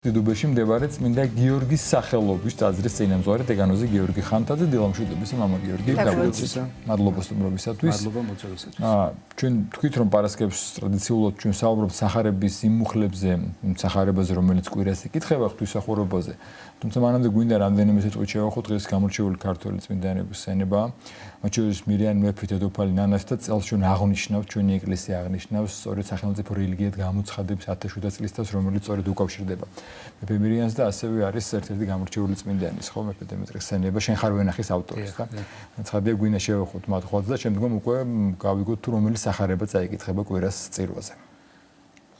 დიდუბეში მდებარე წმინდა გიორგის სახელობის ტაძრის წინამძღვარი დეგანოზე გიორგი ხანთაძე დილამშვიდობის მამა გიორგი დაგვრჩის. მადლობა სტუმრობისათვის. მადლობა მოწვევისათვის. ჩვენ თქვით რომ პარასკევს ტრადიციულად ჩვენ საუბრობთ სახარების იმუხლებზე, სახარებაზე რომელიც კვირას იკითხება ღვთისმსახურებაზე. თუმცა მანამდე გვინდა რამდენიმე სიტყვით შევახოთ დღეს გამორჩეული ქართველი წმინდანების სცენება. მათ შორის მირიან მეფე დედოფალი ნანასი და წელს ჩვენ აღნიშნავთ ჩვენი ეკლესია აღნიშნავს სწორედ სახელმწიფო რელიგიად გამოცხადების 1700 წლისთავს რომელიც სწორედ უკავშირდება მეფე მირიანს და ასევე არის ერთ-ერთი გამორჩეული წმინდანის ხო მეფე დემეტრეს სცენება შენ ხარ ვენახის ავტორი და ცხადია გვინდა შევახოთ მათ ხვალს და შემდგომ უკვე გავიგოთ თუ რომელი სახარება წაიკითხება კვირას წირვაზე.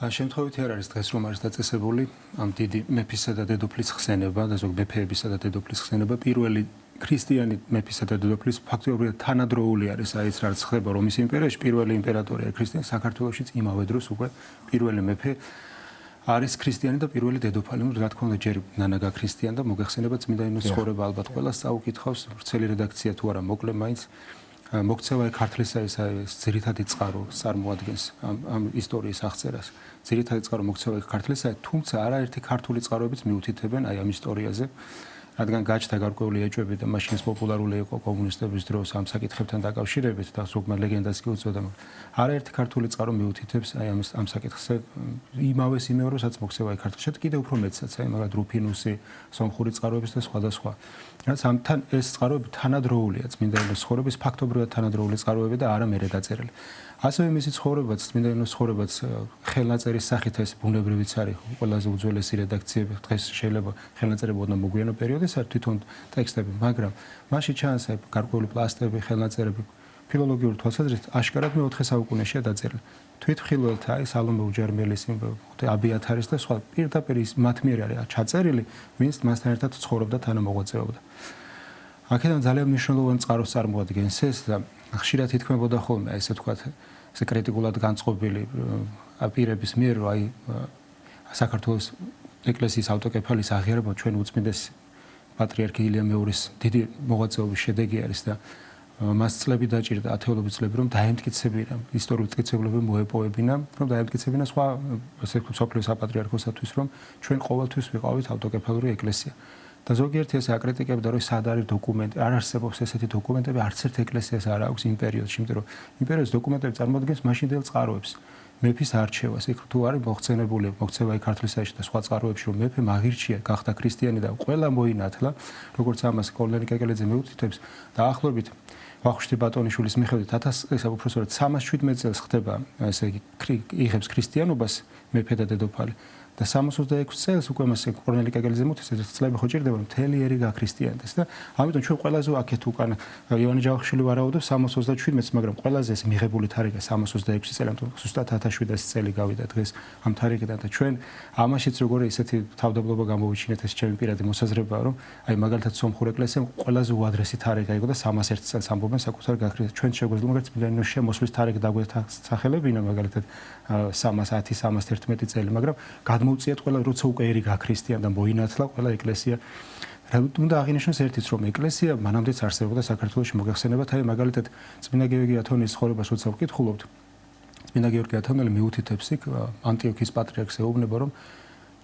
შემთხვევით არ არის დღეს რომ არის დაწესებული ამ დიდი მეფისა და დედოფლის ხსენება და ზოგ მეფეებისა და დედოფლის ხსენება პირველი ქრისტიანი მეფისა და დედოფლის ფაქტობრივად თანადროული არის აიც რაც ხდება რომის იმპერიაში პირველი იმპერატორი არის ქრისტიანი საქართველოშიც იმავე დროს უკვე პირველი მეფე არის ქრისტიანი და პირველი დედოფალი რა თქმა უნდა ჯერ ნანა გაქრისტიან და მოგეხსენება წმინდანის ცხოვრება ალბათ ყველას წაუკითხავს ვრცელი რედაქცია თუ არა მოკლე მაინც მოქცევა ქართლისა ეს ძირითადი წყარო წარმოადგენს ამ ისტორიის აღწერას ძირითადი წყარო მოქცევა ქართლისა თუმცა არაერთი ქართული წყაროებიც მიუთითებენ აი ამ ისტორიაზე რადგან გაჩნდა გარკვეული ეჭვები და მაშინაც პოპულარული იყო კომუნისტების დროს ამ საკითხებთან დაკავშირებით და ზოგმა ლეგენდას კი უწოდა არაერთი ქართული წყარო მიუთითებს აი ამ საკითხზე იმავეს იმეორ რასაც მოქცევა ქართლში კიდე უფრო მეტსაც აი მაგალითად რუფინუსი სომხური წყაროების და სხვადასხვა რაც ამთან ეს წყაროები თანადროულია წმინდა იონოს ცხოვრების ფაქტობრივად თანადროული წყაროები და არა მერე დაწერილი ასევე მისი ცხოვრებაც წმინდა იონოს ცხოვრებაც ხელნაწერის სახით ეს ბუნებრივიც არის ყველაზე უძველესი რედაქციები დღეს შეიძლება ხელნაწერები ოდნა მოგვიანო პერიოდის არ თვითონ ტექსტები მაგრამ მასში ჩანს აი გარკვეული პლასტები ხელნაწერები ფილოლოგიური თვალსაზრისით აშკარად მე-4 საუკუნეშია დაწერილი თვითმხილველთა აი სალომე უჯარმელის აბიათარის და სხვა პირდაპირ ის მათ მიერ არის ჩაწერილი ვინც მასთან ერთად ცხოვრობდა თანამოღვაწეობდა აქედან ძალიან მნიშვნელოვანი წყაროს წარმოადგენს ეს და ხშირად ითქმებოდა ხოლმე ესე ვთქვათ ესე კრიტიკულად განწყობილი პირების მიერ რომ აი საქართველოს ეკლესიის ავტოკეფალის აღიარება ჩვენ უწმინდეს პატრიარქი ილია მეორის დიდი მოღვაწეობის შედეგი არის და მას წლები დაჭირდა ათეულობით წლები რომ დაემტკიცებინა ისტორიული მტკიცებულები მოეპოვებინა რომ დაემტკიცებინა სხვა ესე ვთქვათ სოფლის საპატრიარქოსათვის რომ ჩვენ ყოველთვის ვიყავით ავტოკეფალური ეკლესია და ზოგიერთი ესე აკრიტიკებდა რომ სად არის დოკუმენტი არ არსებობს ესეთი დოკუმენტები არც ერთ ეკლესიას არ აქვს იმ პერიოდში იმიტომ რომ იმ პერიოდის დოკუმენტები წარმოადგენს მაშინდელ წყაროებს მეფის არჩევას იქ თუ არის მოხსენებული მოქცევა ქართლისაში და სხვა წყაროებში რომ მეფე მაგირჩია გახდა ქრისტიანი და ყველა მოინათლა როგორც ამას კოლონელი კეკელიძე მეუთითებს დაახლოებით ვახუშტი ბატონიშვილის მიხედვით 1317 წელს ხდება ესე იგი იღებს ქრისტიანობას მეფე და დედოფალი და 66 წელს უკვე მას კოლონელი კეკელიძე მოთის ეს წლები ხო ჭირდება რომ მთელი ერი გაქრისტიანდეს და ამიტომ ჩვენ ყველაზე აქეთ უკან ივანე ჯავახიშვილი ვარაუდობს 327-ს მაგრამ ყველაზე ეს მიღებული თარიღია 326 წელი ამიტომ ზუსტად 1700 წელი გავიდა დღეს ამ თარიღიდან და ჩვენ ამაშიც როგორი ისეთი თავდაბლობა გამოვიჩინეთ ეს ჩემი პირადი მოსაზრებაა რომ აი მაგალითად სომხურ ეკლესიამ ყველაზე უადრესი თარიღი იყო და 301 წელს ამბობენ საკუთარ გაქრისტიანებას ჩვენ შეგვეძლო მაგრამ წმინდანოს შემოსვლის თარიღი დაგვეთახელებინა მაგალითად 310 311 წელი მაგრამ მოუწიათ ყველა როცა უკვე ერი გაქრისტიან და მოინათლა ყველა ეკლესია უნდა აღინიშნოს ერთიც რომ ეკლესია მანამდეც არსებობდა საქართველოში მოგეხსენებათ აი მაგალითად წმინდა გიორგი ათონის ცხოვრებას როცა ვკითხულობთ წმინდა გიორგი ათონელი მიუთითებს იქ ანტიოქიის პატრიარქს ეუბნება რომ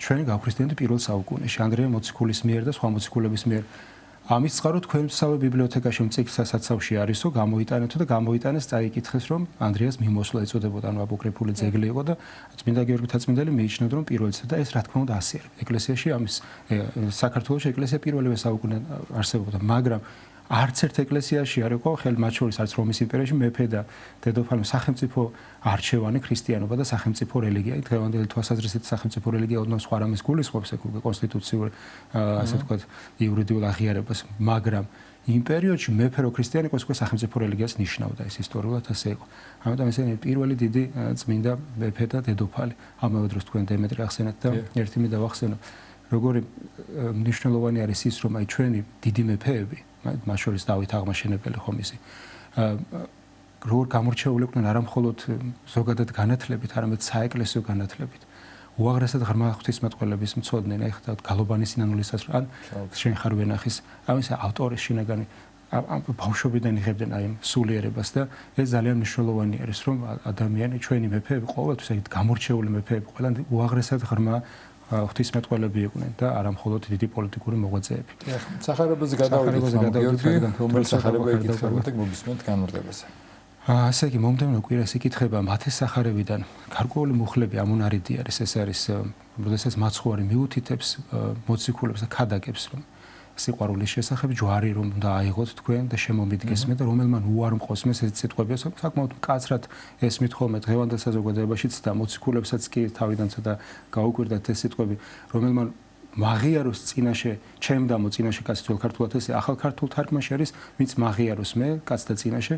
ჩვენი გაქრისტიანდი პირველ საუკუნეში ანდრია მოციქულის მიერ და სხვა მოციქულების მიერ ამის წყარო თქვენსავე ბიბლიოთეკაში მწიგსასაცავში არისო გამოიტანეთო და გამოიტანეს წაიკითხეს რომ ანდრიას მიმოსვლა ეწოდებოდა ანუ აპოკრიფული ძეგლი იყო და წმინდა გიორგი თაცმიდელი მიიჩნევდა რომ პირველიცაა და ეს რა თქმა უნდა ასია ეკლესიაში ამის საქართველოს ეკლესია პირველივე საუკუნე არსებობდა მაგრამ არც ერთ ეკლესიაში არ იყო ხელ მათ შორის არც რომის იმპერიაში მეფე და დედოფალი სახელმწიფო არჩევანი ქრისტიანობა და სახელმწიფო რელიგია დღევანდელი თვალსაზრისით სახელმწიფო რელიგია ოდნავ სხვა რამეს გულისხმობს კონსტიტუციურ ასე ვთქვათ იურიდიულ აღიარებას მაგრამ იმ პერიოდში მეფე რო ქრისტიანი იყო უკვე სახელმწიფო რელიგიას ნიშნავდა ეს ისტორიულად ასე იყო ამიტომ ეს პირველი დიდი წმინდა მეფე და დედოფალი ამავე დროს თქვენ დემეტრე ახსენეთ და ერთი მინდა ვახსენო როგორი მნიშვნელოვანი არის ის რომ აი ჩვენი დიდი მეფეები მას შორის დავით აღმაშენებელი ხომ ისი როგორ გამორჩეული იყვნენ არა მხოლოდ ზოგადად განათლებით არამედ საეკლესიო განათლებით უაღრესად ღრმა ღვთისმეტყველების მცოდნე აი ხა გალობანის სინანულისას ან შენ ხარ ვენახის ამის ავტორის შინაგანი ბავშვობიდან იღებდნენ აი სულიერებას და ეს ძალიან მნიშვნელოვანი არის რომ ადამიანი ჩვენი მეფეები ყოველთვის აი გამორჩეული მეფეები ყველანი უაღრესად ღრმა ღვთისმეტყველები იყვნენ და არა მხოლოდ დიდი პოლიტიკური მოღვაწეები. სახარებაზე გადავიდეთ, რომელიც სახარება იკითხებოდა მოგისმენთ განმარტებაზე. ასე იგი მომდევნო კვირას იკითხება მათეს სახარებიდან გარკვეული მუხლები ამონარიდი არის, ეს არის როდესაც მაცხოვარი მიუთითებს მოციქულებს და ქადაგებს, რომ სიყვარულის შესახებ ჯვარი რომ უნდა აიღოთ თქვენ და შემომიდგეს მე და რომელმან უარმყოს მე ეს სიტყვებია საკმაოდ მკაცრად ეს მithome დღევანდელ საზოგადოებაშიც და მოციქულებსაც კი თავიდან ცოტა გაუკვირდათ ეს სიტყვები რომელმან მაღიაროს წინაშე ჩემდამო წინაშე კაცი თვალ ქართულად ეს ახალ ქართულ თარგმანში არის ვინც მაღიაროს მე კაცთა წინაშე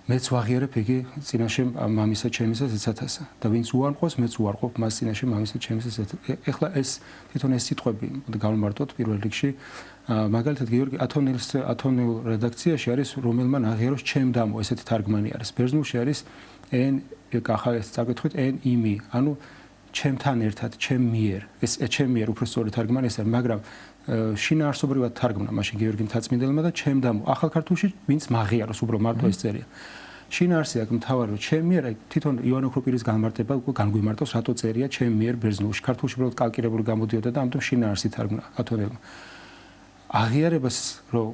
მეც ვაღიარებ იგი წინაშე მამისა ჩემისა ზეცათასა და ვინც უარყოს მეც უარყოფ მას წინაშე მამისა ჩემისა ზეცათასა. ეხლა ეს თვითონ ეს სიტყვები გავმარტოთ პირველ რიგში მაგალითად გიორგი ათონეულ რედაქციაში არის რომელმან აღიაროს ჩემდამო ესეთი თარგმანი არის. ბერძნულში არის en ახალ ეს წაკითხოთ en imi ანუ ჩემთან ერთად ჩემ მიერ ეს ჩემ მიერ უფრო სწორი თარგმანი ეს არის მაგრამ შინაარსობრივად თარგმნა მაშინ გიორგი მთაწმინდელმა და ჩემდამო ახალ ქართულში ვინც მაღიაროს უბრალოდ მარტო ეს წერია. შინაარსი აქ მთავარი რომ ჩემ მიერ თვითონ იოანე ოქროპირის განმარტება უკვე განგვიმარტავს რატო წერია ჩემ მიერ ბერძნულში ქართულში უბრალოდ კალკირებული გამოდიოდა და ამიტომ შინაარსი თარგმნა ათონელმა. აღიარებას რომ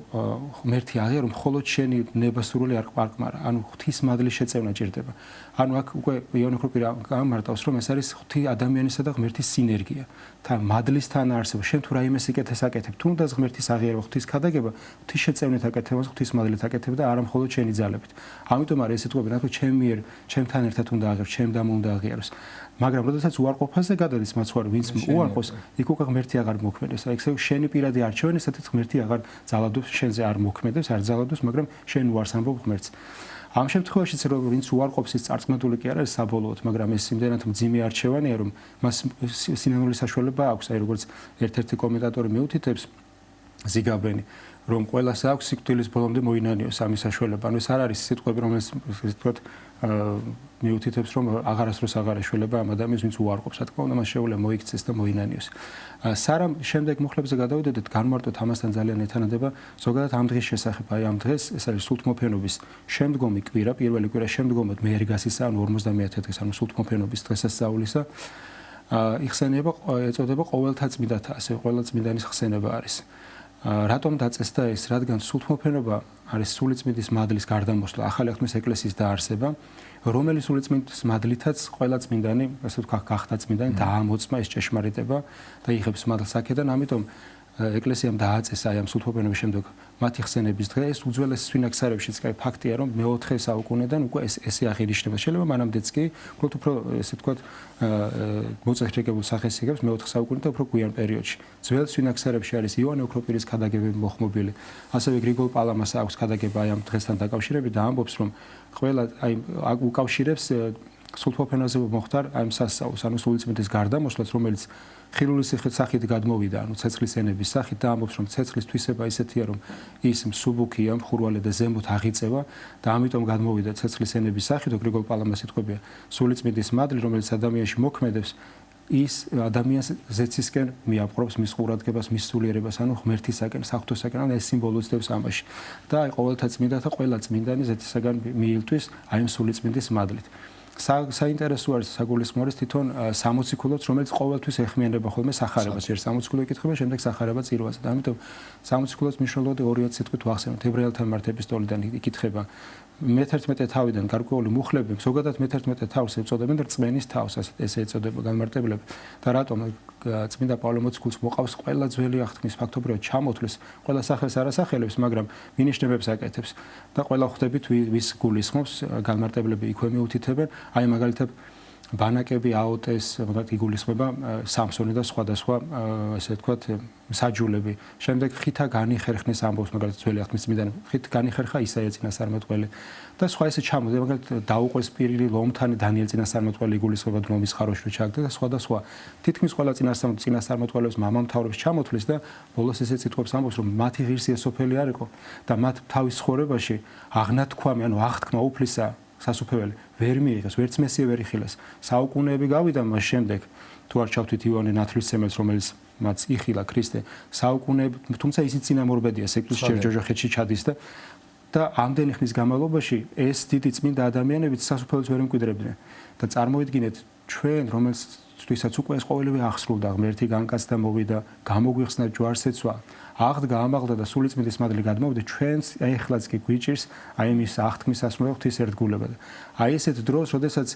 ღმერთი აღიარო მხოლოდ შენი ნებასურველი არ ყვარკმარა ანუ ღვთის მადლის შეწევნა ჭირდება. ანუ აქ უკვე იოანე ოქროპირი გამარტავს რომ ეს არის ღვთი ადამიანისა და ღმერთის სინერგია. თან მადლის თანაარსება შენ თუ რაიმე სიკეთეს აკეთებ თუნდაც ღმერთის აღიარება ღვთის ქადაგება ღვთის შეწევნით აკეთებას ღვთის მადლით აკეთებ და არა მხოლოდ შენი ძალებით. ამიტომ არის ეს სიტყვები რა თქმა უნდა ჩემ მიერ ჩემთან ერთად უნდა აღიაროს ჩემდამო უნდა აღიაროს. მაგრამ როდესაც უარყოფაზე გადადის მაცხოვარი ვინც უარყოს იქ უკვე ღმერთი აღარ მოქმედებს. აი ესე შენი პირადი არჩევანი სადაც ღმერთი აღარ ძალადობს შენზე არ მოქმედებს არ ძალადობს მაგრამ შენ უარს ამბობ ღმერთს. ამ შემთხვევაშიც რომ ვინც უარყოფს ის წარწმუნებული კი არ არის საბოლოოდ მაგრამ ეს იმდენად მძიმე არჩევანია რომ მას სინანული საშუალება აქვს აი როგორც ერთ-ერთი კომენტატორი მიუთითებს ზიგაბრენი რომ ყველას აქვს სიკვდილის ბოლომდე მოინანიოს ამის საშუალება. ანუ ეს არ არის სიტყვები რომელიც ვთქვათ მიუთითებს რომ აღარასდროს აღარ ეშველება ამ ადამიანს ვინც უარყოფს რა თქმა უნდა მას შეუძლია მოიქცეს და მოინანიოს. სარამ შემდეგ მუხლებზე გადავიდოდეთ განმარტოთ ამასთან ძალიან ეთანადება ზოგადად ამ დღის შესახებ აი ამ დღეს ეს არის სულთმოფენობის შემდგომი კვირა პირველი კვირა შემდგომად მეერგასისა ანუ 50-ე დღეს ანუ სულთმოფენობის დღესასწაულისა იხსენიება ეწოდება ყოველთა წმინდათა ასე ყველა წმინდანის ხსენება არის. რატომ დაწესდა ეს რადგან სულთმოფენობა არის სულიწმინდის მადლის გარდამოსვლა ახალი აღთქმის ეკლესიის დაარსება რომელიც სულიწმინდის მადლითაც ყველა წმინდანი ასე ვთქვათ გახდა წმინდანი დაამოწმა ეს ჭეშმარიტება და იღებს მადლს აქედან ამიტომ ეკლესიამ დააწესა აი ამ სულთმოფენობის შემდეგ მათი ხსენების დღე ეს უძველეს სვინაქსარებშიც კაი ფაქტია რომ მე-4 საუკუნედან უკვე ესე აღინიშნება შეიძლება მანამდეც კი უფრო ესე ვთქვათ მოწესრიგებულ სახეს იღებს მე-4 საუკუნიდან უფრო გვიან პერიოდში ძველ სვინაქსარებში არის იოანე ოქროპირის ქადაგებები მოხმობილი ასევე გრიგოლ პალამას აქვს ქადაგება აი ამ დღესთან დაკავშირებით და ამბობს რომ ყველა აი უკავშირებს სულთმოფენაზე მოხდარ აი ამ სასწაულს ანუ სულიწმინდის გარდამოსვლას რომელიც ხილულის სახით გადმოვიდა ანუ ცეცხლის ენების სახით და ამბობს რომ ცეცხლის თვისება ისეთია რომ ის მსუბუქია მხურვალე და ზემოთ აღიწევა და ამიტომ გადმოვიდა ცეცხლის ენების სახით გრიგოლ პალამას სიტყვებია სულიწმინდის მადლი რომელიც ადამიანში მოქმედებს ის ადამიანს ზეცისკენ მიაპყრობს მის ყურადღებას მის სულიერებას ანუ ღმერთისაკენ საღვთოსაკენ ანუ ეს სიმბოლიზებს ამაში და აი ყოველთა წმინდათა ყველა წმინდანი ზეცისაგან მიილთვის აი ამ სულიწმინდის მადლით. საინტერესო არის საგულისხმო არის თვითონ სამოციქულოც რომელიც ყოველთვის ეხმიანება ხოლმე სახარებას ერთ სამოციქულო იკითხება შემდეგ სახარება წირვაზე და ამიტომ სამოციქულოს მნიშვნელოვანი 2 სიტყვით ვახსენოთ ებრაელთა მიმართ ეპისტოლიდან იკითხება მე-11 თავიდან გარკვეული მუხლები ზოგადად მე-11 თავს ეწოდებენ რწმენის თავს ესე ეწოდება განმარტებლები და რატომ წმინდა პავლე მოციქულს მოყავს ყველა ძველი აღთქმის ფაქტობრივად ჩამოთვლის ყველა სახელს არასახელებს მაგრამ მინიშნებებს აკეთებს და ყველა ხვდებით ვის გულისხმობს განმარტებლები იქვე მიუთითებენ აი მაგალითად ბანაკები აოტეს მაგალითად იგულისხმება სამსონი და სხვადასხვა ესე ვთქვათ საჯულები შემდეგ ხითა განიხერხნეს ამბობს მაგალითად ძველი აღთქმის წმინდანი ხით განიხერხა ისაია წინასწარმეტყველი და სხვა ესე ჩამოდი მაგალითად დაუყვეს პირილი ლომთანი დანიელ წინასწარმეტყველი იგულისხმება დნობის ხაროში ჩაგდა და სხვადასხვა თითქმის ყველა წინასწარმეტყველებს მამამთავრებს ჩამოთვლის და ბოლოს ესე წიტყვებს ამბობს რომ მათი ღირსი ესოფელი არ იყო და მათ თავის ცხოვრებაში აღნათქვამი ანუ აღთქმა უფლისა სასუფეველი ვერ მიიღეს, ვერც მესიე ვერ იხილეს. საუკუნეები გავიდა მას შემდეგ, თუ არ ჩავთვით იოანე ნათლისმცემელს, რომელიც მას იხილა ქრისტე, საუკუნეები, თუმცა ისიც წინამორბედია, ეკლესიის ჯოჯოხეთში ჩადის და ამდენი ხნის განმავლობაში ეს დიდი წმინდა ადამიანებიც სასუფეველს ვერ მკვიდრებდნენ. და წარმოიდგინეთ ჩვენ, რომელიც თვისაც უკვე ეს ყოველივე აღსრულდა, ღმერთი განკაცდა, მოვიდა, გამოგვიხსნა ჯვარსეცვა, აღდგა, ამაღლდა და სულიწმიდის მადლი გადმოვიდა, ჩვენს ეხლაც კი გვიჭირს აი მის აღთქმის ასრულება ღვთის ერთგულება. აი ესეთ დროს, როდესაც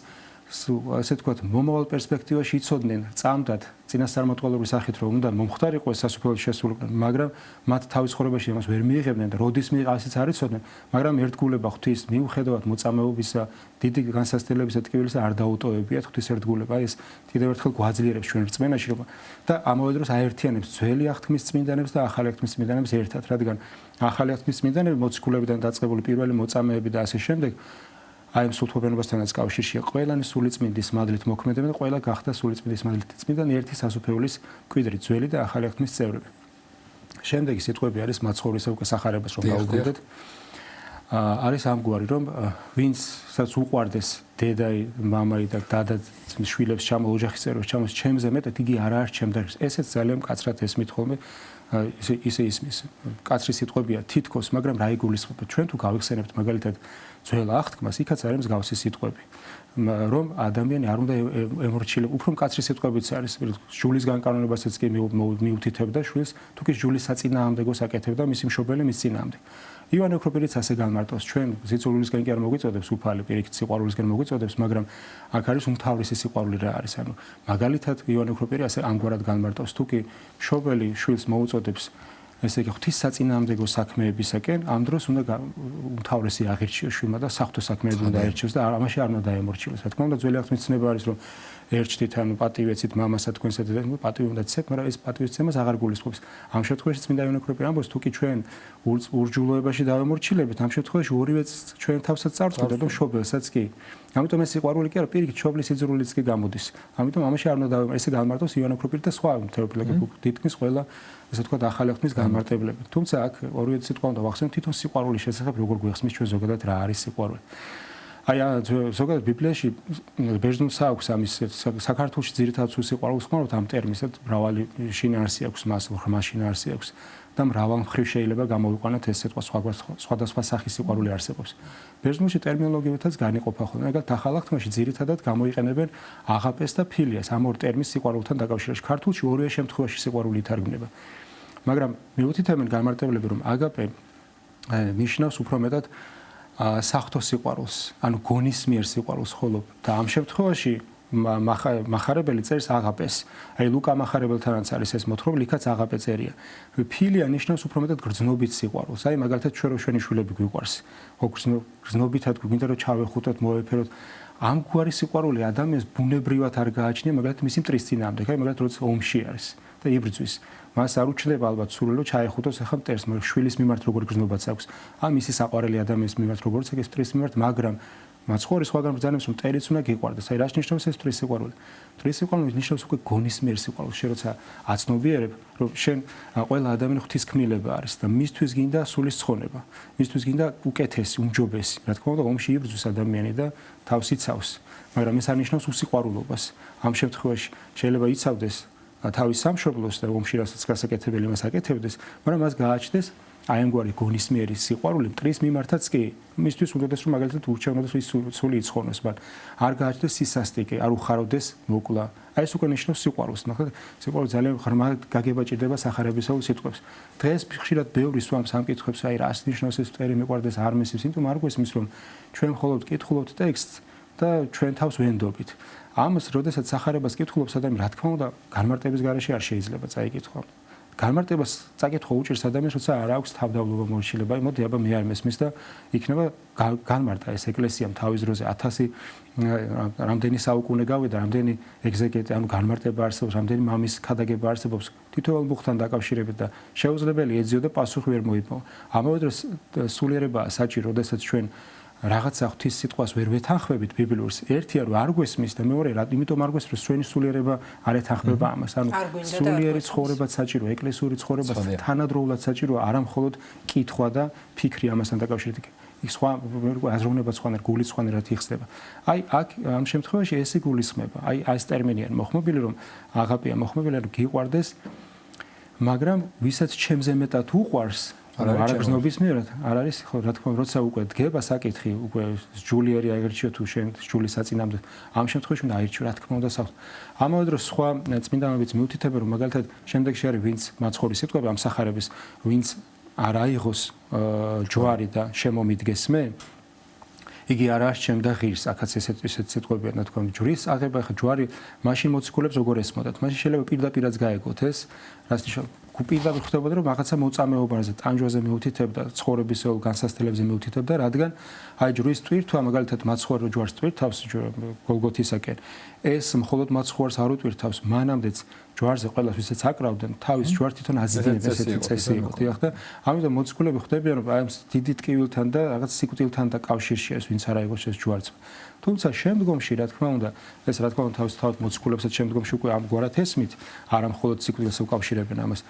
ასე თქვათ, მომავალ პერსპექტივაში იცოდნენ, წამდათ წინასწარმეტყველური სახით, რომ უნდა მომხდარიყო ეს სასუფეველში შესრულება, მაგრამ მათ თავის ცხოვრებაში ამას ვერ მიიღებდნენ და როდის მიიღასიც არ იცოდნენ, მაგრამ ერთგულება ღვთის მიუხედავად მოწამეობისა, დიდი განსასწრებისა, ტკივილისა არ დაუტოვებიათ ღვთის ერთგულება. ეს კიდევ ერთხელ გვაძლიერებს ჩვენ რწმენაში და ამავე დროს აერთიანებს ძველი აღთქმის წმინდანებს და ახალი აღთქმის წმინდანებს ერთად, რადგან ახალი აღთქმის წმინდანები მოციქულებიდან დაწყებული პირველი მოწამეები და ასე შემდეგ აი ამ სულთმოფენობასთანაც კავშირშია ყველანი სულიწმინდის მადლით მოქმედებენ და ყველა გახდა სულიწმინდის მადლით წმინდანი ერთი სასუფეველის მკვიდრი ძველი და ახალი აღთქმის წევრები. შემდეგი სიტყვები არის მაცხოვრისა უკვე სახარებას რომ გავუგებდეთ. არის ამგვარი რომ ვინცაც უყვარდეს დედაი, მამაი და დადა შვილებს ჩამო ოჯახის წევრებს ჩამოს ჩემზე მეტად იგი არ არის ჩემთან. ესეც ძალიან მკაცრად ესმით ხოლმე ისე ისმის. კაცრი სიტყვებია თითქოს, მაგრამ რა იგულისხმება? ჩვენ თუ გავიხსენებთ მაგალითად ძველ აღთქმას, იქაც არის მსგავსი სიტყვები. რომ ადამიანი არ უნდა ემორჩილება, უფრო მკაცრი სიტყვებიც არის. ჟულის განკანონებასაც კი მიუთითებდა შვილს, თუ კი ჟულის საწინააღმდეგოს აკეთებდა მისი მშობელი მის წინააღმდეგ. ივანე ოქროპირიც ასე განმარტავს, ჩვენ ზეწოლულისგან კი არ მოგვიწოდებს უფალი, პირიქით სიყვარულისგან მოგვიწოდებს, მაგრამ აქ არის უმთავრესი სიყვარული რა არის. ანუ მაგალითად ივანე ოქროპირი ასე ამგვარად განმარტავს, თუ კი მშობელი შვილს მოუწოდებს ესე იგი ღვთის საწინააღმდეგო საქმეებისაკენ, ამ დროს უნდა უმთავრესი აღირჩიოს შვილმა და საღვთო საქმეები უნდა აერჩიოს და ამაში არ უნდა დაემორჩილოს. რა თქმა უნდა, ძველი აღთქმის ცნება არის, რომ ერჩთით, ანუ პატივი ეცით მამასა თქვენსა და პატივი უნდა ცეთ, მაგრამ ეს პატივის ცემას აღარ გულისხმობს. ამ შემთხვევაში წმინდა ივანე ოქროპირი ამბობს, თუ კი ჩვენ ურჯულოებაში დავემორჩილებით, ამ შემთხვევაში ორივეც ჩვენ თავსაც წარწყვეტ და მშობელსაც კი. ამიტომ ეს სიყვარული კი არა, პირიქით მშობლის სიძრულიც კი გამოდის. ამიტომ ამაში არ უნდა დავემორჩილოთ. ესე განმარტავს ივანე ოქროპირი და სხვა თეოფილაკი თითქმის ყველა ესე თქვა ახალი აღთქმის განმარტებლები. თუმცა აქ ორივე სიტყვა უნდა ვახსენოთ თვითონ სიყვარულის შესახებ როგორ გვიხსნის ჩვენ ზოგადად რა არის სიყვარული. აი ზოგადად ბიბლიაში ბერძნულს აქვს ამის საქართველოში ძირითადად სიყვარულს ხმარობთ ამ ტერმინსად მრავალი შინაარსი აქვს მას, ღრმა შინაარსი აქვს და მრავალ მხრივ შეიძლება გამოვიყვანოთ ეს სიტყვა სხვადასხვა სახის სიყვარული არსებობს. ბერძნულში ტერმინოლოგიითაც განიყოფა ხოლმე, მაგალითად ახალ აღთქმაში ძირითადად გამოიყენებენ აღაპეს და ფილიას ამ ორ ტერმინს სიყვარულთან დაკავშირებაში. ქართულში ორივე შემთხვევაში სიყვარული ითარგმნება. მაგრამ მიუთითებენ განმარტებლები რომ აგაპე ნიშნავს უფრო მეტად საღვთო სიყვარულს, ანუ გონის მიერ სიყვარულს ხოლო და ამ შემთხვევაში მახარებელი წერს აღაპეს. აი ლუკა მახარებელთანაც არის ეს მოთხრობილი, იქაც აღაპე წერია. ფილია ნიშნავს უფრო მეტად გრძნობით სიყვარულს. აი მაგალითად ჩვენ რო ჩვენი შვილები გვიყვარს, გრძნობითად გვინდა რომ ჩავეხუტოთ, მოვეფეროთ. ამგვარი სიყვარული ადამიანს ბუნებრივად არ გააჩნია, მაგალითად მისი მტრის წინააღმდეგ, აი მაგალითად როცა ომში არის და იბრძვის. მას არ უჩნდება ალბათ სურვილი რომ ჩაეხუტოს ახლა მტერს, მაგრამ შვილის მიმართ როგორი გრძნობაც აქვს. ან მისი საყვარელი ადამიანის მიმართ როგორიც აქვს მტრის მიმართ, მაგრამ მაცხოვრის სხვაგან ბრძანებს რომ მტერიც უნდა გიყვარდეს. აი რას ნიშნავს ეს მტრის სიყვარული? მტრის სიყვარული ნიშნავს უკვე გონის მიერ სიყვარულს. შენ როცა აცნობიერებ, რომ შენ ყველა ადამიანი ღვთისქმნილება არის და მისთვის გინდა სულის ცხონება. მისთვის გინდა უკეთესი, უმჯობესი. რა თქმა უნდა, ომში იბრძვის ადამიანი და თავს იცავს, მაგრამ ეს არ ნიშნავს უსიყვარულობას. ამ შემთხვევაში შეიძლება იცავდეს თავის სამშობლოს და ომში რასაც გასაკეთებელი მას აკეთებდეს, მაგრამ მას გააჩნდეს აი ამგვარი გონისმიერი სიყვარული მტრის მიმართაც კი. მისთვის უნდადეს რომ მაგალითად ურჩევნოდეს ის სული იცხონოს, მაგრამ არ გააჩნდეს სისასტიკე, არ უხაროდეს მოკლა. აი ეს უკვე ნიშნავს სიყვარულს. ნახეთ, სიყვარული ძალიან ღრმა გაგება ჭირდება სახარებისეულ სიტყვებს. დღეს ხშირად ბევრი სვამს ამ კითხვებს, აი რას ნიშნავს ეს მტერი მეყვარდეს არ მესმის, იმიტომ არ გვესმის რომ ჩვენ მხოლოდ კითხულობთ ტექსტს და ჩვენ თავს ვენდობით. ამას, როდესაც სახარებას კითხულობს ადამიანი, რა თქმა უნდა, განმარტების გარეშე არ შეიძლება წაიკითხო. განმარტებას წაკითხვა უჭირს ადამიანს, როცა არ აქვს თავდავლობა მორჩილება. მოდი, აბა მე არ მესმის და იქნება განმარტა ეს ეკლესიამ თავის დროზე 1000 რამდენი საუკუნე გავიდა, რამდენი ეგზეგეტი, ანუ განმარტება არსებობს, რამდენი მამის ქადაგება არსებობს თითოეულ მუხთან დაკავშირებით და შეუძლებელი ეძიო და პასუხი ვერ მოიპოვა. ამავე დროს სულიერებაა საჭირო, როდესაც ჩვენ რაღაცა ღვთის სიტყვას ვერ ვეთანხმებით ბიბლიურს. ერთია რომ არ გვესმის და მეორე რა, იმიტომ არ გვესმის, რომ ჩვენი სულიერება არ ეთანხმება ამას. ანუ სულიერი ცხოვრებაც საჭირო, ეკლესიური ცხოვრებაც თანადროულად საჭირო, არა მხოლოდ კითხვა და ფიქრი ამასთან დაკავშირებით. იქ სხვა აზროვნებაც სხვანაირ, გულიც სხვანაირად იხსნება. აი აქ ამ შემთხვევაში ესე გულისხმება. აი ეს ტერმინია მოხმობილი, რომ აღაპეა მოხმობილი, რომ გიყვარდეს, მაგრამ ვისაც ჩემზე მეტად უყვარს, არაგრძნობის მიერად არ არის ხო რა თქმა უნდა როცა უკვე დგება საკითხი უკვე ჯულიერი აირჩიო თუ შენ ჯულის საწინამდე ამ შემთხვევაში უნდა აირჩიო რა თქმა უნდა ამავე დროს სხვა წმინდანებიც მიუთითებენ რომ მაგალითად შემდეგში არის ვინც მაცხოვრის სიტყვები ამ სახარების ვინც არ აიღოს ჯვარი და შემომიდგეს მე იგი არ არჩევდა ღირს აქაც ესეთ სიტყვებია რა თქმა უნდა ჯვრის აღება ხა ჯვარი მაშინ მოციქულებს როგორ ესმოდათ მაშინ შეიძლება პირდაპირაც გაეგოთ ეს რაც ნიშნავს პირდაპირ ხდებოდა რომ რაღაცა მოწამეობაზე ტანჯვაზე მიუთითებდა ცხოვრებისეულ განსასწრებებზე მიუთითებდა რადგან აი ჯვრის ტვირთვა მაგალითად მაცხოვარ ჯვარს ტვირთავს გოლგოთისაკენ ეს მხოლოდ მაცხოვარს არ უტვირთავს მანამდეც ჯვარზე ყველას ვისაც აკრავდნენ თავის ჯვარ თვითონ აზრდიან ესეთი წესი იყო დიახ და ამიტომ მოციქულები ხდებიან რომ აი დიდი ტკივილთან და რაღაც სიკვდილთან და კავშირში ეს ვინც არ აიღოს ეს ჯვარც თუმცა შემდგომში რა თქმა უნდა ეს რა თქმა უნდა თავისთავად მოციქულებსაც შემდგომში უკვე ამგვარად ესმით არა მხოლოდ სიკვდილს უკავშირებენ ამას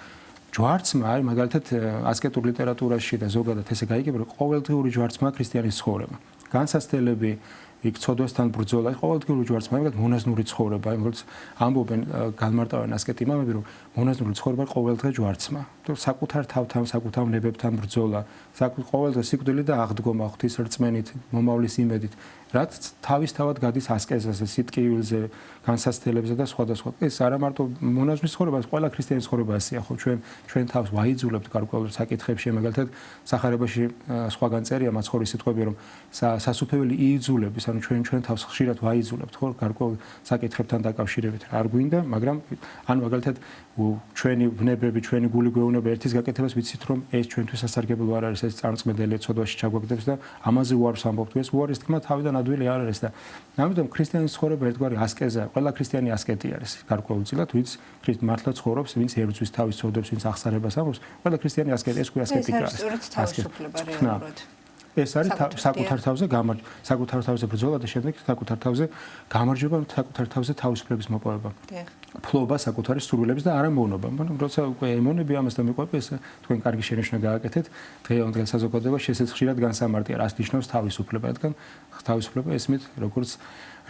ჯვარცმა არის მაგალითად ასკეტურ ლიტერატურაში და ზოგადად ესე გაიგება რომ ყოველდღიური ჯვარცმა ქრისტიანის ცხოვრება განსასწრებელი იქ ცოდვასთან ბრძოლა ყოველდღიური ჯვარცმა მაგალითად მონაზვნური ცხოვრება იმროც ამბობენ განმარტავენ ასკეტი იმამები რომ მონაზვნური ცხოვრება ყოველდღე ჯვარცმა თუ საკუთარ თავთან საკუთარ ნებებთან ბრძოლა ყოველდღე სიკვდილი და აღდგომა ღვთის რწმენით მომავლის იმედით რაც თავისთავად გადის ასკეზაზე სიტკივილზე განსასწრებებზე და სხვადასხვა ეს არა მარტო მონაზვნის ცხოვრება ეს ყველა ქრისტიანის ცხოვრება ასეა ხო ჩვენ თავს ვაიძულებთ გარკვეულ საკითხებში მაგალითად სახარებაში სხვაგან წერია მაცხოვრის სიტყვები რომ სასუფეველი იძულებს ანუ ჩვენ თავს ხშირად ვაიძულებთ ხო გარკვეულ საკითხებთან დაკავშირებით არ გვინდა მაგრამ ანუ მაგალითად ჩვენი ვნებები ჩვენი გული გვეუბნება ერთის გაკეთებას ვიცით რომ ეს ჩვენთვის სასარგებლო არ არის ეს წარმწმენდელი ცოდვაში ჩაგვაგდებს და ამაზე უარს ამბობთ ეს უარის თქმა თავიდან ადვილი არ არის და ამიტომ ქრისტიანის ცხოვრება ერთგვარი ასკეზა ყველა ქრისტიანი ასკეტი არის გარკვეულწილად ვინც მართლა ცხოვრობს ვინც ებრძვის თავის ცოდვებს ვინც აღსარებას ამბობს ყველა ქრისტიანი ასკეტი ეს ქვია ასკეტიკა არის ეს არის საკუთარ თავზე საკუთარ თავზე ბრძოლა და შემდეგ საკუთარ თავზე გამარჯვება საკუთარ თავზე თავისუფლების მოპოვება ფლობა საკუთარი სურვილების და არა მონობა მაგრამ როცა უკვე ემონები ამას და მიყვება ეს თქვენ კარგი შენიშვნა გააკეთეთ დღევანდელ საზოგადოებაში ესეც ხშირად განსამარტია რას ნიშნავს თავისუფლება რადგან თავისუფლება ესმით როგორც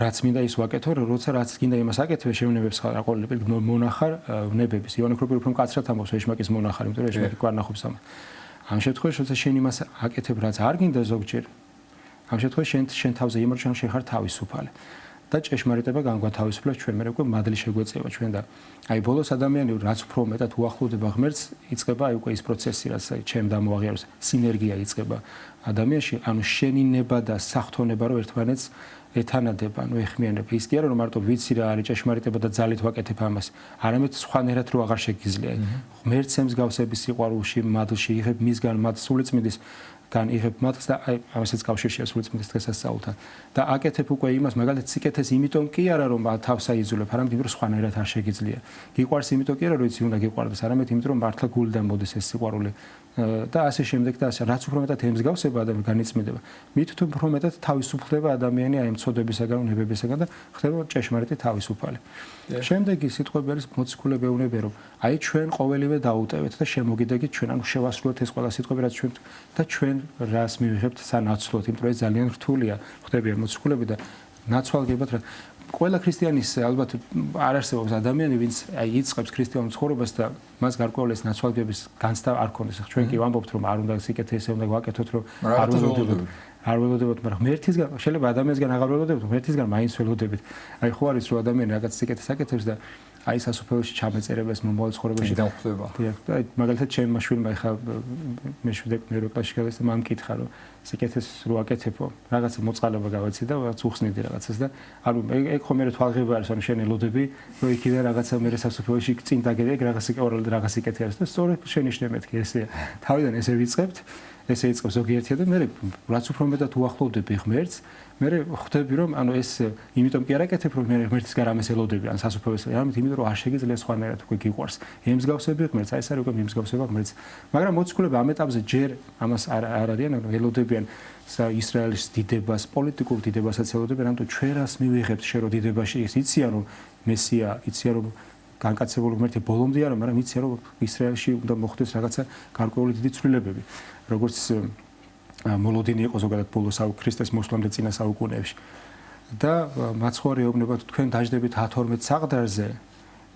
რაც მინდა ის ვაკეთო როცა რაც გინდა იმას აკეთებ შევნებებს ხარ აყოლები მონახარ ვნებების იონი ქროპირი უფრო მკაცრად ამბობს ეშმაკის მონახარი იმიტომ რომ ეშმაკი გვარნახობს ამას ამ შემთხვევაში როცა შენ იმას აკეთებ რაც არ გინდა ზოგჯერ ამ შემთხვევაში შენ თავზე იმორჩენ შენ ხარ თავისუფალი და ჭეშმარიტება განგვათავისუფლებს ჩვენ მე უკვე მადლი შეგვეწევა ჩვენ და აი ბოლოს ადამიანი რაც უფრო მეტად უახლოვდება ღმერთს იწყება აი უკვე ის პროცესი რაც ჩემ დამოაღიარებს სინერგია იწყება ადამიანში ანუ შენინება და სახთონება რომ ერთმანეთს ეთანადება ანუ ეხმიანება ის კი არა რომ მარტო ვიცი რა არის ჭეშმარიტება და ძალით ვაკეთებ ამას არამედ სხვანაირად რო აღარ შეგიძლია ღმერთს ემსგავსების სიყვარულში მადლში იღებ მისგან მადლს სულიწმიდის გან იღებ მადლს და აი ამასაც კავშირშია სულიწმიდის დღესასწაულთან და აკეთებ უკვე იმას მაგალითად სიკეთეს იმიტომ კი არა რომ თავს აიძულებ არამედ იმიტომ რომ სხვანაირად არ შეგიძლია გიყვარს იმიტომ კი არა რომ იცი უნდა გიყვარდეს არამედ იმიტომ რომ მართლა გულიდან მოდის ეს სიყვარული და ასე შემდეგ და ასე რაც უფრო მეტად ემსგავსება ადამიანს განიწმინდება მით თუ უფრო მეტად თავისუფლდება ადამიანი აი მცოდვებისაგან ნებებისაგან და ხდება ჭეშმარიტი თავისუფალი შემდეგი სიტყვები არის მოციქულები ეუბნებიან რომ აი ჩვენ ყოველივე დაუტევეთ და შემოგიდეგეთ ჩვენ ანუ შევასრულოთ ეს ყველა სიტყვები რაც ჩვენ და ჩვენ რას მივიღებთ სანაცვლოდ იმიტომ რომ ეს ძალიან რთულია ხდებიან მოციქულები და ნაცვალგებად რა ყველა ქრისტიანის ალბათ არ არსებობს ადამიანი ვინც აი იწყებს ქრისტიანულ ცხოვრებას და მას გარკვეული ეს ნაცვალგების განცდა არ ქონდეს ჩვენ კი ვამბობთ რომ არ უნდა სიკეთე ესე უნდა ვაკეთოთ რომ არ ველოდებოდ მაგრამ ღმერთისგან შეიძლება ადამიანისგან აღარ ველოდებოდ ღმერთისგან მაინც ველოდებით აი ხო არის რომ ადამიანი რაღაც სიკეთეს აკეთებს და აი სასופველში ჩამეწერებას მომავალ ცხოვრებაში დამხვდება. აი მაგალითად ჩემმა შვილმა ხა მე შვიდე კლასში გავეს და მამ კითხა რომ სიკეთეს რო აკეთებო რაღაცა მოწყალება გავაცი და რაღაც უხსნიდი რაღაცას და ანუ ეგ ხომ მე თვალღება არის ანუ შენ ელოდები რომ იქიდან რაღაცა მე სასופველში წინ დაგედე რაღაცა რაღაც სიკეთე არის და სწორედ შენიშნე მეთქი ესეა თავიდან ესე ვიწყებთ ესე იწყებს ზოგიერთი და მე რაც უფრო მეტად უახლოვდები ღმერთს მე ხვდები რომ ანუ ეს იმიტომ კი არ აკეთებ რომ მე ღმერთისგან რამეს ელოდები ან სასופველს ამით იმიტომ რომ არ შეგიძლია სხვანაირად უკვე გიყვარს ემსგავსები ღმერთს აი ეს არის უკვე მიმსგავსება ღმერთს მაგრამ მოციქულები ამ ეტაპზე ჯერ ამას არ არიან ანუ ელოდებიან ისრაელის დიდებას პოლიტიკურ დიდებასაც ელოდებიან ანუ ჩვენ რას მივიღებთ შე რომ დიდებაში ის იციან რომ მესია იციან რომ განკაცებული ღმერთი ბოლომდე არა მაგრამ იციან რომ ისრაელში უნდა მოხდეს რაღაცა გარკვეული დიდი ცვლილებები როგორც მოლოდინი იყო ზოგადად ბოლოს ქრისტეს მოსვლამდე წინა საუკუნეებში და მაცხოვარი ეუბნება თქვენ დაждდებით 12 საყდარზე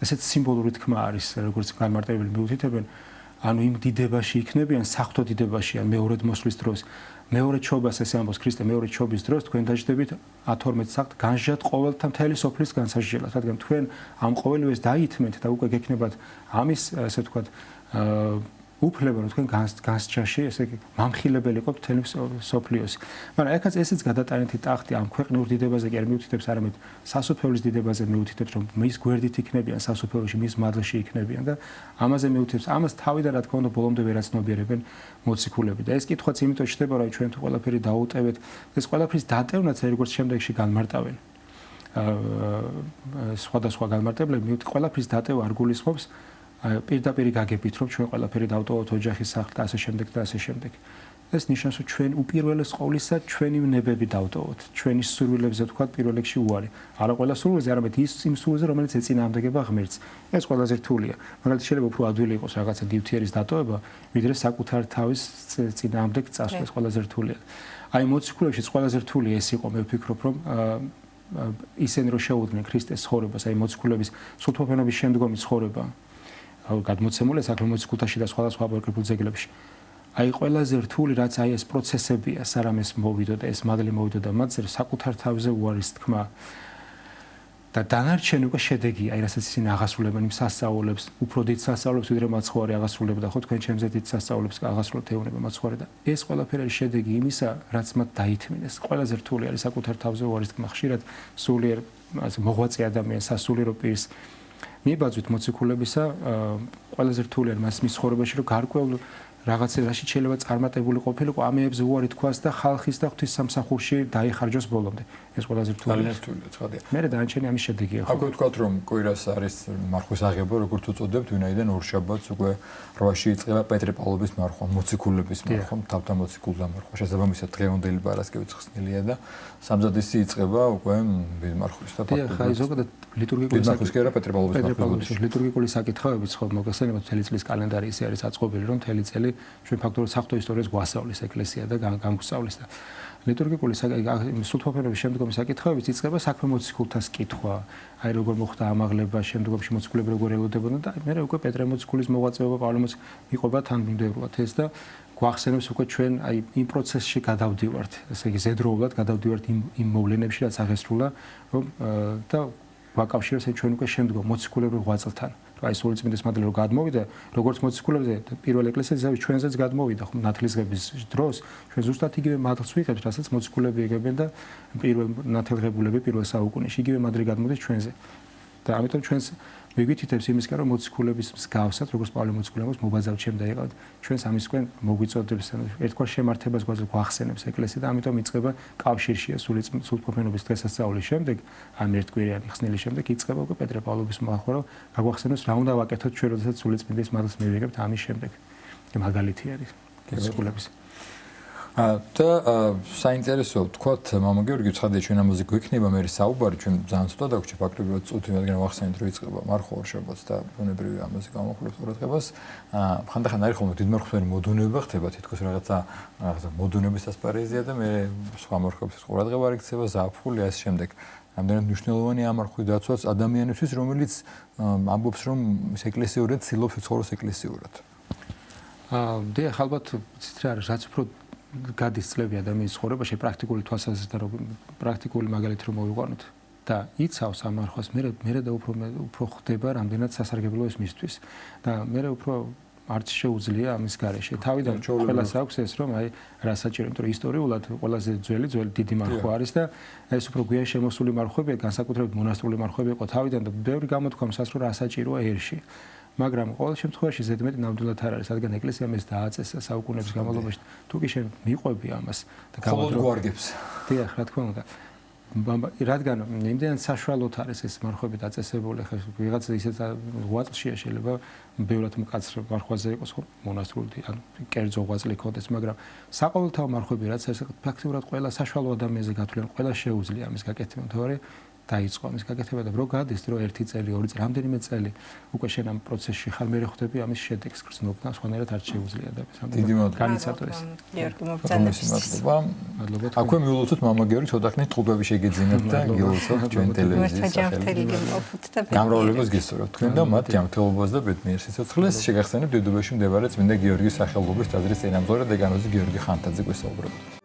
ესეც სიმბოლური თქმა არის როგორც განმარტებელი მიუთითებენ ანუ იმ დიდებაში იქნებიან, საღვთო დიდებაში ან მეორედ მოსვლის დროს. მეორე ჩობას ესე ამბობს ქრისტე, მეორე ჩობის დროს თქვენ დაждდებით 12 საათს განსჯათ ყოველთა მთელი სოფლის განსაჯელად, რადგან თქვენ ამ ყოველივეს დაითმეთ და უკვე გექნებათ ამის ასე ვთქვათ უფლება რომ თქვენ განსჯაში ესე მამხილებელი ყოფთ მთელი სოფლიოს. მაგრამ ეხაც ესეც გადატანითი ტახტი ამ ქვეყნიურ დიდებაზე კი არ მიუთითებს, არამედ სასოფლელის დიდებაზე მიუთითებს, რომ მის გვერდით იქნებიან სასოფლეში, მის მადლში იქნებიან და ამაზე მიუთითებს. ამას თავიდან რა თქმა უნდა ბოლომდე ვერაცნობიერებენ მოციქულები და ეს კითხვაც იმიტომ ჩდება, რომ ჩვენ თუ ყველაფერი დაუტევეთ, ეს ყველაფრის დატევნაც როგორც შემდეგში განმარტავენ. სხვადასხვა განმარტებლები მიუთითებს ყველაფრის დატევა არ გულისხმობს პირდაპირ გაგებით რომ ჩვენ ყველაფერი დავტოვოთ ოჯახის სახლ და ასე შემდეგ და ასე შემდეგ. ეს ნიშნავს რომ ჩვენ უპირველეს ყოვლისა ჩვენი ნებები დავტოვოთ. ჩვენი სურვილებზე თქვა პირველ რიგში უარი. არა ყველა სურვილზე, არამედ ის იმ სურვილზე, რომელიც ეწინააღმდეგება ღმერთს. ეს ყველაზე რთულია. მაგალითად შეიძლება უფრო ადვილი იყოს რაღაცა დივთიერის დატოვება, ვიდრე საკუთარ თავის წინააღმდეგ წასვლა, ყველაზე რთულია. აი მოციქულებში ყველაზე რთული ეს იყო, მე ვფიქრობ, რომ ისინი რომ შეუდგნენ ქრისტეს ცხოვრებას, აი მოციქულების სულთმოფენობის შემდგომი ცხოვრება გადმოცემულია საქმე მოციქულთაში და სხვადასხვა აპოკრიფულ ძეგლებში. აი ყველაზე რთული რაც აი ეს პროცესებია, სარამეს მოვიდო და ეს მადლი მოვიდო და მათზე საკუთარ თავზე უარის თქმა და დანარჩენი უკვე შედეგია, აი რასაც ისინი აღასრულებენ იმ სასწაულებს, უფრო დიდ სასწაულებს ვიდრე მაცხოვარი აღასრულებდა, ხო თქვენ ჩემზე დიდ სასწაულებს აღასრულებთ ეუბნება მაცხოვარი და ეს ყველაფერი არის შედეგი იმისა, რაც მათ დაითმინეს. ყველაზე რთული არის საკუთარ თავზე უარის თქმა, ხშირად სულიერ მოღვაწე ადამიანს სასულიერო პირს მიბაძვით მოციქულებისა, ყველაზე რთული არის მას მის ცხოვრებაში, რომ გარკვეულ რაღაცაში შეიძლება წარმატებული ყოფილიყო, ამეებზე უარი თქვას და ხალხის და ღვთის სამსახურში დაიხარჯოს ბოლომდე. ეს ყველაზე რთულია. მე დანარჩენი ამის შედეგია. აქვე ვთქვათ, რომ კვირას არის მარხვის აღება, როგორც უწოდებთ, ვინაიდან ორ შაბათს უკვე 8-ში იწყება პეტრე პავლობის მარხვა, მოციქულების მარხვა, თავთა მოციქულთა მარხვა. შესაბამისად დღევანდელი პარასკევიც ხსნილია და სამზადისი იწყება უკვე მარხვის და ფაქტობრივად. ზოგადად ლიტურგიკული ლიტურგიკული საკითხებიც ხო მოგხსენებათ მთელი წლის კალენდარი ისე არის აწყობილი, რომ მთელი წელი ჩვენ ფაქტობრივად საღვთო ისტორიას გვასწავლის ეკლესია და განგვსწავლის და ლიტურგიკული სულთმოფენობის შემდგომი საკითხებიც იწყება საქმე მოციქულთას კითხვა, აი როგორ მოხდა ამაღლება, შემდგომში მოციქულები როგორ ელოდებოდნენ და მე უკვე პეტრე მოციქულის მოღვაწეობა, პავლე მოციქულის მიყვება თანმიმდევრულად ეს და გვახსენებს უკვე ჩვენ აი იმ პროცესში გადავდივართ, ესე იგი ზედროულად გადავდივართ იმ მოვლენებში, რაც აღესრულა, რომ და ვაკავშირებს ჩვენ უკვე შემდგომ მოციქულებრივ ღვაწლთან. აი სულიწმინდის მადლი რომ გადმოვიდა, როგორც მოციქულებზე პირველ ეკლესიაში ჩვენზეც გადმოვიდა, ხო ნათლისღების დროს ჩვენ ზუსტად იგივე მადლს ვიღებთ, რასაც მოციქულები იღებენ და პირველ ნათლიღებულები პირველ საუკუნეში იგივე მადლი გადმოდის ჩვენზე. და ამიტომ ჩვენს მიგვითითებს იმისკენ რომ მოციქულების მსგავსად, როგორც პავლე მოციქულებს მობაძავთ ჩემ და იყავთ, ჩვენს ამისკენ მოგვიწოდებს, ერთგვარ შემართებას გვახსენებს ეკლესია და ამიტომ იწყება კავშირშია სულთმოფენობის დღესასწაულის შემდეგ, ამ ერთკვირიანი ხსნილის შემდეგ იწყება უკვე პეტრე პავლობის მარხვა, რომ გაგვახსენოს რა უნდა ვაკეთოთ ჩვენ, როდესაც სულიწმინდის მადლს მივიღებთ ამის შემდეგ. მაგალითი არის მოციქულების. და საინტერესო ვთქვათ, მამა გიორგი ცხადია ჩვენ ამაზე გვექნება მე საუბარი, ჩვენ ძალიან ცოტა დაგვრჩა ფაქტობრივად წუთი, მაგრამ ვახსენეთ რომ იწყება მარხვა ორ შაბათს და ბუნებრივია ამაზე გამოვხილოთ ყურადღებას. ხანდახან არის ხოლმე დიდმარხვიანი მოდუნეობა ხდება, თითქოს რაღაცა მოდუნების ასპარეზია და მე სხვა მარხვებს ყურადღება არ იქცევა, ზაფხული ასე შემდეგ. რამდენად მნიშვნელოვანი ამარხვის დაცვაც ადამიანისთვის, რომელიც ამბობს რომ ეს ეკლესიურად ცდილობს ცხოვროს ეკლესიურად. დიახ, ალბათ ცით რა არის, რაც უფრო გადის წლები ადამიანის ცხოვრებაში პრაქტიკული თვალსაზრისით და პრაქტიკული მაგალითი რომ მოვიყვანოთ და იცავს ამარხვას მე და უფრო ხდება რამდენად სასარგებლო ეს მისთვის და მე უფრო არც შეუძლია ამის გარეშე. თავიდან ყველას აქვს ეს რომ აი რა საჭირო, იმიტომ რომ ისტორიულად ყველაზე ძველი დიდი მარხვა არის და ეს უფრო გვიან შემოსული მარხვებია, განსაკუთრებით მონასტრული მარხვები იყო თავიდან და ბევრი გამოთქვამსაც რომ რა საჭიროა ერში. მაგრამ ყოველ შემთხვევაში ზედმეტი ნამდვილად არ არის, რადგან ეკლესიამ ეს დააწესა საუკუნეების განმავლობაში. თუ კი შენ მიყვები ამას და გამოდროგვარგებს. დიახ, რა თქმა უნდა. რადგან იმდენად საშუალოდ არის ეს მარხვები დაწესებული, ხა ვიღაცა ისეთ ღვაწლშია შეიძლება ბევრად მკაცრ მარხვაზე იყოს ხო მონასტრული, ანუ კერძო ღვაწლი ქონდეს, მაგრამ საყოველთაო მარხვები რაც არის ფაქტიურად ყველა საშუალო ადამიანზე გათვლიან, ყველა შეუძლია ამის გაკეთება, თორე დაიწყო ამის გაკეთება და რო გადის დრო 1 წელი, 2 წელი, რამდენიმე წელი უკვე შენ ამ პროცესში ხარ, მე ხვდები ამის შედეგს გრძნობდა, სხვანაირად არ შეუძლია და დიდი მადლობა. განიცადო ეს. გიორგი მოგწადებს. მადლობა. მადლობა. აქვე მიულოცოთ მამა გიორგი ცოტახნით ტყუპები შეგეძინათ და გილოცოთ ჩვენ ტელევიზიის ჯანმრთელი გიმყოფოთ და გამრავლებას გისურვებთ თქვენ და მათ ჯანმრთელობას და ბედნიერ სიცოცხლეს შეგახსენებთ დედუბაში მდებარე წმინდა გიორგის სახელობის ტაძრის წინამძღოლი დეკანოზი გიორგი ხანთაძე გვესაუბრებოდა.